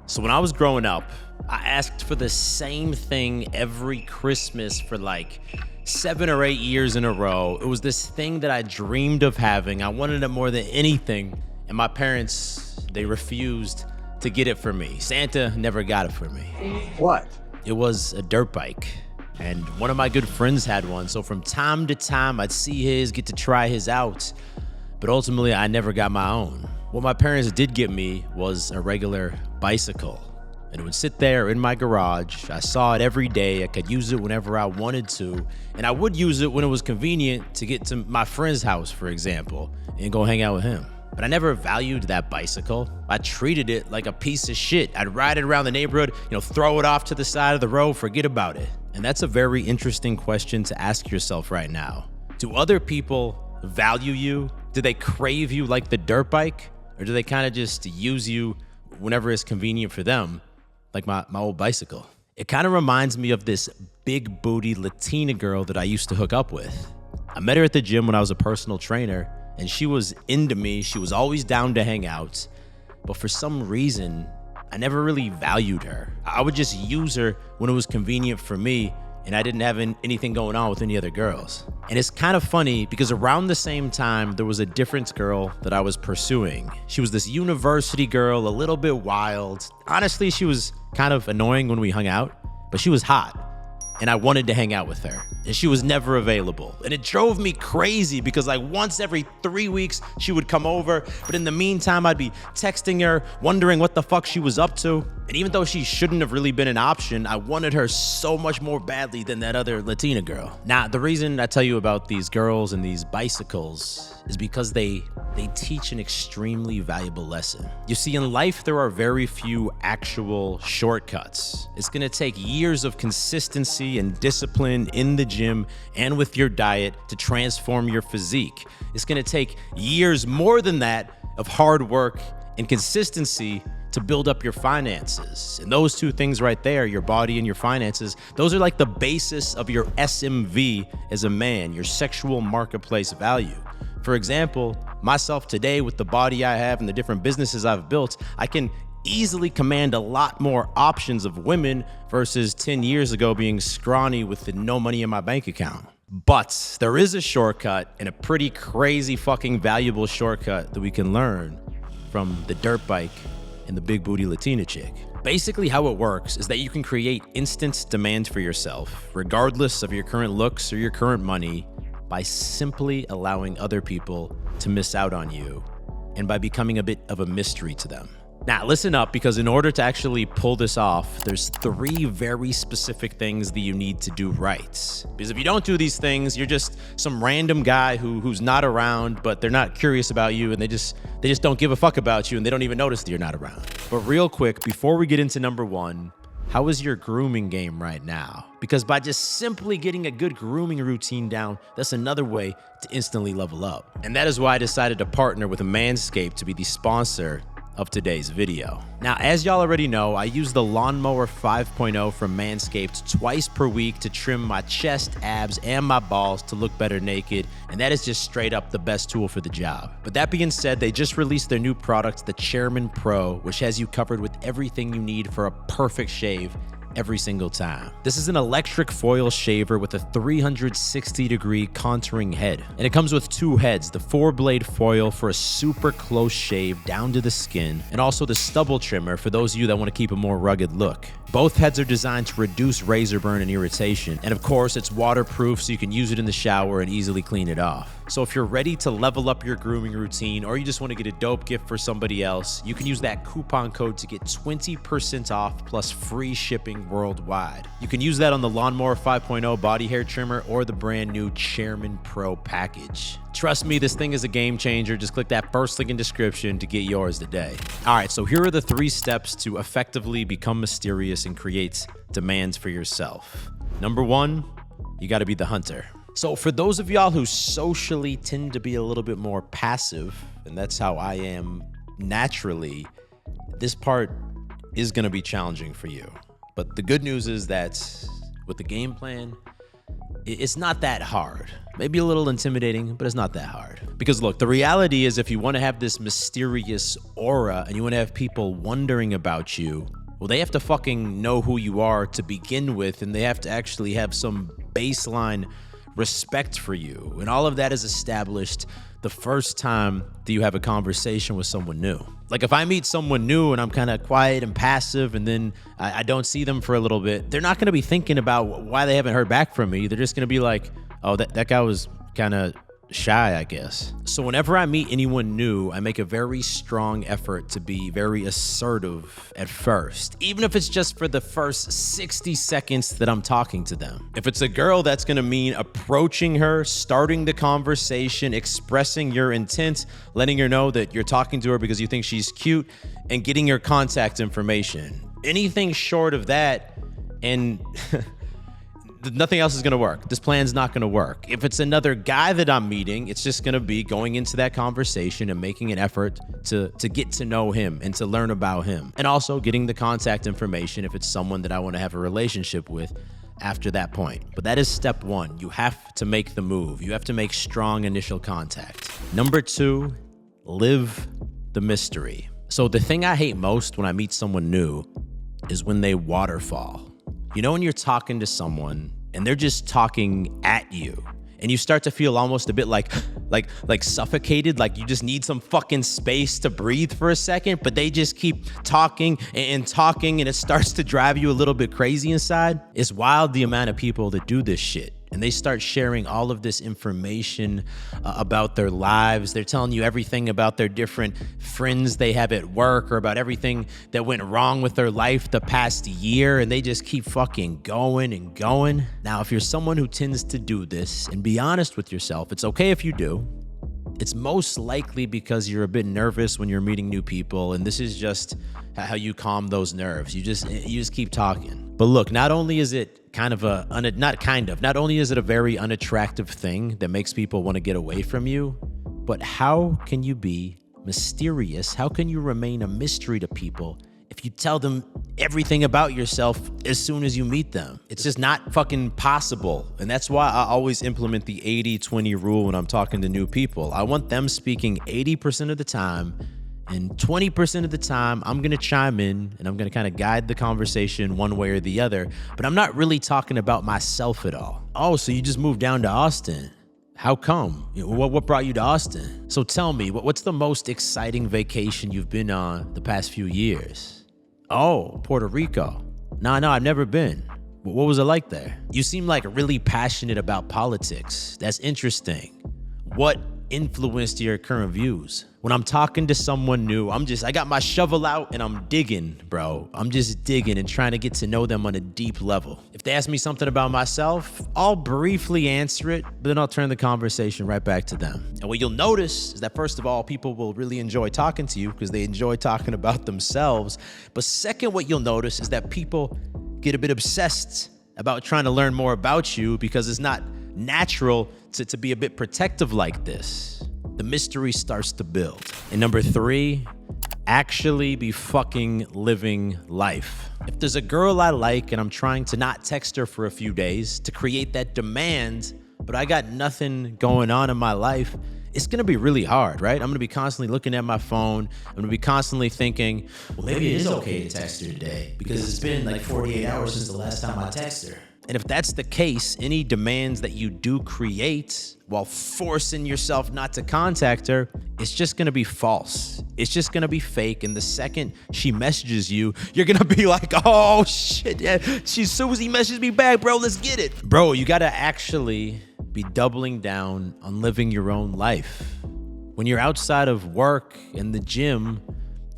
So when I was growing up, I asked for the same thing every Christmas for like 7 or 8 years in a row. It was this thing that I dreamed of having. I wanted it more than anything. And my parents, they refused to get it for me. Santa never got it for me. What? It was a dirt bike. And one of my good friends had one. So from time to time, I'd see his, get to try his out. But ultimately, I never got my own. What my parents did get me was a regular bicycle. And it would sit there in my garage. I saw it every day. I could use it whenever I wanted to. And I would use it when it was convenient to get to my friend's house, for example, and go hang out with him. But I never valued that bicycle. I treated it like a piece of shit. I'd ride it around the neighborhood, throw it off to the side of the road, forget about it. And that's a very interesting question to ask yourself right now. Do other people value you? Do they crave you like the dirt bike? Or do they kind of just use you whenever it's convenient for them, like my old bicycle? It kind of reminds me of this big booty Latina girl that I used to hook up with. I met her at the gym when I was a personal trainer, and she was into me. She was always down to hang out. But for some reason, I never really valued her. I would just use her when it was convenient for me, and I didn't have anything going on with any other girls. And it's kind of funny because around the same time, there was a different girl that I was pursuing. She was this university girl, a little bit wild. Honestly, she was kind of annoying when we hung out, but she was hot. And I wanted to hang out with her, and she was never available. And it drove me crazy because like once every 3 weeks she would come over, but in the meantime I'd be texting her, wondering what the fuck she was up to. And even though she shouldn't have really been an option, I wanted her so much more badly than that other Latina girl. Now, the reason I tell you about these girls and these bicycles is because they teach an extremely valuable lesson. You see, in life, there are very few actual shortcuts. It's gonna take years of consistency and discipline in the gym and with your diet to transform your physique. It's gonna take years more than that of hard work and consistency to build up your finances. And those two things right there, your body and your finances, those are like the basis of your SMV as a man, your sexual marketplace value. For example, myself today with the body I have and the different businesses I've built, I can easily command a lot more options of women versus 10 years ago being scrawny with no money in my bank account. But there is a shortcut, and a pretty crazy fucking valuable shortcut that we can learn from the dirt bike and the big booty Latina chick. Basically how it works is that you can create instant demand for yourself, regardless of your current looks or your current money, by simply allowing other people to miss out on you and by becoming a bit of a mystery to them. Now, listen up, because in order to actually pull this off, there's 3 very specific things that you need to do right. Because if you don't do these things, you're just some random guy who's not around, but they're not curious about you, and they just don't give a fuck about you, and they don't even notice that you're not around. But real quick, before we get into number 1, how is your grooming game right now? Because by just simply getting a good grooming routine down, that's another way to instantly level up. And that is why I decided to partner with Manscaped to be the sponsor of today's video. Now, as y'all already know, I use the Lawnmower 5.0 from Manscaped twice per week to trim my chest, abs, and my balls to look better naked, and that is just straight up the best tool for the job. But that being said, they just released their new product, the Chairman Pro, which has you covered with everything you need for a perfect shave every single time. This is an electric foil shaver with a 360-degree contouring head. And it comes with 2 heads, the 4-blade foil for a super close shave down to the skin, and also the stubble trimmer for those of you that want to keep a more rugged look. Both heads are designed to reduce razor burn and irritation. And of course, it's waterproof, so you can use it in the shower and easily clean it off. So if you're ready to level up your grooming routine, or you just want to get a dope gift for somebody else, you can use that coupon code to get 20% off plus free shipping worldwide. You can use that on the Lawnmower 5.0 body hair trimmer or the brand new Chairman Pro package. Trust me, this thing is a game changer. Just click that first link in description to get yours today. All right, so here are the 3 steps to effectively become mysterious and create demands for yourself. Number 1, you got to be the hunter. So for those of y'all who socially tend to be a little bit more passive, and that's how I am naturally, this part is going to be challenging for you. But the good news is that with the game plan, it's not that hard. Maybe a little intimidating, but it's not that hard. Because look, the reality is if you want to have this mysterious aura and you want to have people wondering about you, well, they have to fucking know who you are to begin with, and they have to actually have some baseline respect for you. And all of that is established the first time that you have a conversation with someone new. Like if I meet someone new and I'm kind of quiet and passive and then I don't see them for a little bit, they're not going to be thinking about why they haven't heard back from me. They're just going to be like, oh, that guy was kind of shy, I guess. So whenever I meet anyone new, I make a very strong effort to be very assertive at first, even if it's just for the first 60 seconds that I'm talking to them. If it's a girl, that's gonna mean approaching her, starting the conversation, expressing your intent, letting her know that you're talking to her because you think she's cute, and getting her contact information. Anything short of that, and nothing else is going to work. This plan's not going to work. If it's another guy that I'm meeting, it's just going to be going into that conversation and making an effort to get to know him and to learn about him. And also getting the contact information if it's someone that I want to have a relationship with after that point. But that is step one. You have to make the move. You have to make strong initial contact. Number two, live the mystery. So the thing I hate most when I meet someone new is when they waterfall. You know when you're talking to someone and they're just talking at you and you start to feel almost a bit like suffocated, like you just need some fucking space to breathe for a second, but they just keep talking and talking and it starts to drive you a little bit crazy inside. It's wild the amount of people that do this shit. And they start sharing all of this information about their lives. They're telling you everything about their different friends they have at work or about everything that went wrong with their life the past year. And they just keep fucking going and going. Now, if you're someone who tends to do this, and be honest with yourself, it's okay if you do. It's most likely because you're a bit nervous when you're meeting new people. And this is just how you calm those nerves. You just keep talking. But look, not only is it not only is it a very unattractive thing that makes people want to get away from you, but how can you be mysterious? How can you remain a mystery to people if you tell them everything about yourself as soon as you meet them? It's just not fucking possible. And that's why I always implement the 80-20 rule when I'm talking to new people. I want them speaking 80% of the time, and 20% of the time, I'm going to chime in and I'm going to kind of guide the conversation one way or the other. But I'm not really talking about myself at all. Oh, so you just moved down to Austin. How come? What brought you to Austin? So tell me, what's the most exciting vacation you've been on the past few years? Oh, Puerto Rico. No, I've never been. What was it like there? You seem like really passionate about politics. That's interesting. What influenced your current views? When I'm talking to someone new, I got my shovel out and I'm digging, bro. I'm just digging and trying to get to know them on a deep level. If they ask me something about myself, I'll briefly answer it, but then I'll turn the conversation right back to them. And what you'll notice is that first of all, people will really enjoy talking to you because they enjoy talking about themselves. But second, what you'll notice is that people get a bit obsessed about trying to learn more about you because it's not natural to be a bit protective like this. The mystery starts to build. And number three, actually be fucking living life. If there's a girl I like and I'm trying to not text her for a few days to create that demand, but I got nothing going on in my life, it's gonna be really hard, right? I'm gonna be constantly looking at my phone. I'm gonna be constantly thinking, well, maybe it is okay to text her today because it's been like 48 hours since the last time I texted her. And if that's the case, any demands that you do create while forcing yourself not to contact her, it's just gonna be false. It's just gonna be fake. And the second she messages you, you're gonna be like, oh shit, yeah, Susie messaged me back, bro, let's get it. Bro, you gotta actually be doubling down on living your own life. When you're outside of work and the gym,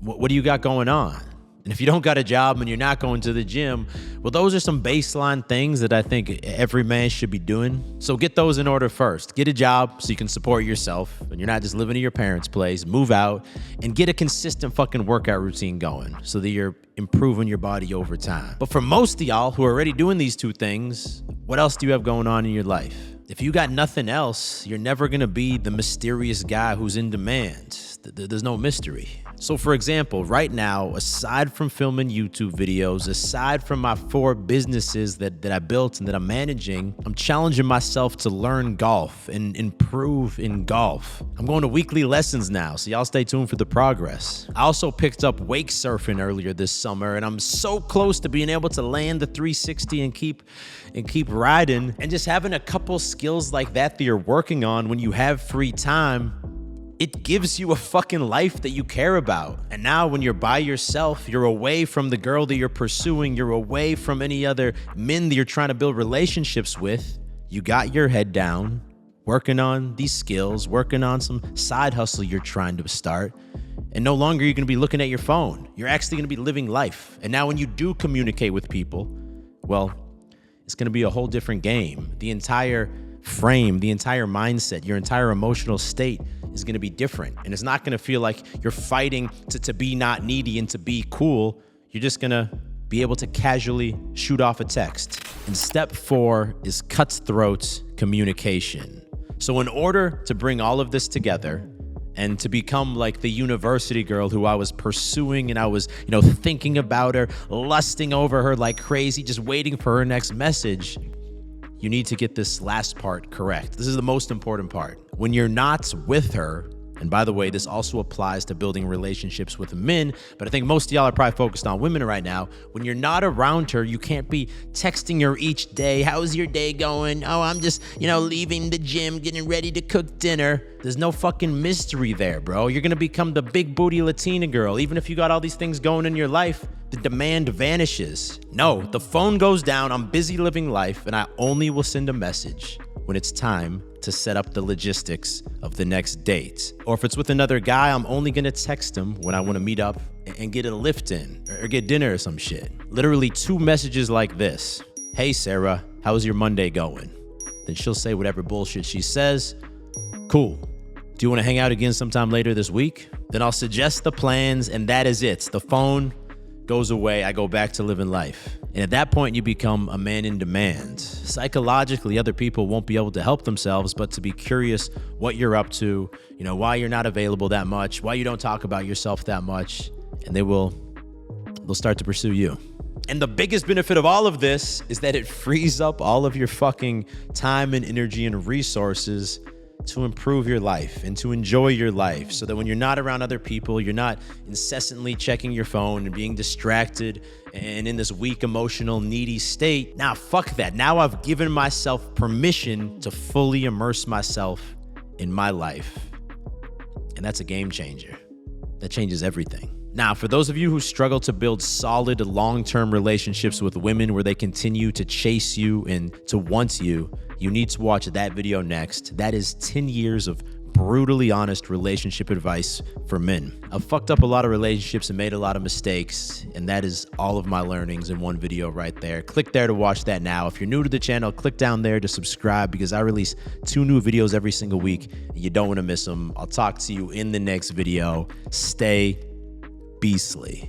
what do you got going on? And if you don't got a job and you're not going to the gym, well, those are some baseline things that I think every man should be doing. So get those in order first. Get a job so you can support yourself and you're not just living in your parents' place. Move out and get a consistent fucking workout routine going so that you're improving your body over time. But for most of y'all who are already doing these two things, what else do you have going on in your life? If you got nothing else, you're never gonna be the mysterious guy who's in demand. There's no mystery. So for example, right now, aside from filming YouTube videos, aside from my 4 businesses that I built and that I'm managing, I'm challenging myself to learn golf and improve in golf. I'm going to weekly lessons now, so y'all stay tuned for the progress. I also picked up wake surfing earlier this summer, and I'm so close to being able to land the 360 and keep riding. And just having a couple skills like that you're working on when you have free time, it gives you a fucking life that you care about. And now when you're by yourself, you're away from the girl that you're pursuing, you're away from any other men that you're trying to build relationships with. You got your head down, working on these skills, working on some side hustle you're trying to start. And no longer you're gonna be looking at your phone. You're actually gonna be living life. And now when you do communicate with people, well, it's gonna be a whole different game. The entire frame, the entire mindset, your entire emotional state is going to be different. And it's not going to feel like you're fighting to be not needy and to be cool. You're just going to be able to casually shoot off a text. And step 4 is cutthroat communication. So in order to bring all of this together and to become like the university girl who I was pursuing, and I was, thinking about her, lusting over her like crazy, just waiting for her next message, you need to get this last part correct. This is the most important part. When you're not with her, and by the way, this also applies to building relationships with men, but I think most of y'all are probably focused on women right now. When you're not around her, you can't be texting her each day. How's your day going? Oh, I'm just, leaving the gym, getting ready to cook dinner. There's no fucking mystery there, bro. You're gonna become the big booty Latina girl. Even if you got all these things going in your life, the demand vanishes. No, the phone goes down. I'm busy living life, and I only will send a message when it's time to set up the logistics of the next date. Or if it's with another guy, I'm only gonna text him when I wanna meet up and get a lift in or get dinner or some shit. Literally 2 messages like this. Hey, Sarah, how's your Monday going? Then she'll say whatever bullshit she says. Cool. Do you wanna hang out again sometime later this week? Then I'll suggest the plans, and that is it. The phone goes away. I go back to living life. And at that point, you become a man in demand. Psychologically, other people won't be able to help themselves but to be curious what you're up to, why you're not available that much, why you don't talk about yourself that much, and they'll start to pursue you. And the biggest benefit of all of this is that it frees up all of your fucking time and energy and resources to improve your life and to enjoy your life, so that when you're not around other people, you're not incessantly checking your phone and being distracted and in this weak, emotional, needy state. Now, fuck that. Now I've given myself permission to fully immerse myself in my life. And that's a game changer. That changes everything. Now, for those of you who struggle to build solid, long-term relationships with women where they continue to chase you and to want you, you need to watch that video next. That is 10 years of brutally honest relationship advice for men. I've fucked up a lot of relationships and made a lot of mistakes, and that is all of my learnings in one video right there. Click there to watch that now. If you're new to the channel, click down there to subscribe, because I release 2 new videos every single week, and you don't want to miss them. I'll talk to you in the next video. Stay beastly.